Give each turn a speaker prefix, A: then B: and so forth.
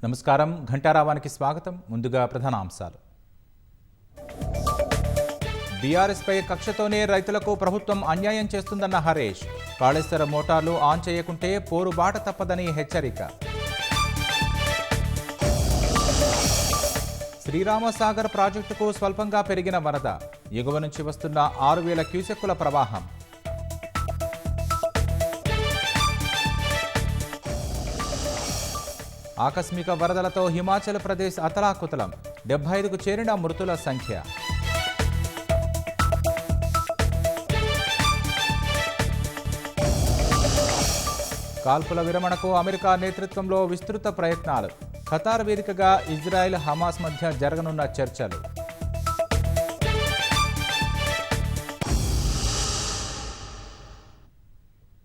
A: నమస్కారం, ఘంటారావానికి స్వాగతం. ముందుగా ప్రధానాంశాలు. బీఆర్ఎస్పై కక్షతోనే రైతులకు ప్రభుత్వం అన్యాయం చేస్తుందన్న హరీష్. కాళేశ్వరం మోటార్లు ఆన్ చేయకుంటే పోరుబాట తప్పదని హెచ్చరిక. శ్రీరామసాగర్ ప్రాజెక్టుకు స్వల్పంగా పెరిగిన వరద. ఎగువ నుంచి వస్తున్న 6,000 క్యూసెక్కుల ప్రవాహం. ఆకస్మిక వరదలతో హిమాచల్ ప్రదేశ్ అతలాకుతలం. 75కు చేరిన మృతుల సంఖ్య. కాల్పుల విరమణకు అమెరికా నేతృత్వంలో విస్తృత ప్రయత్నాలు. ఖతార్ వేదికగా ఇజ్రాయెల్ హమాస్ మధ్య జరగనున్న చర్చలు.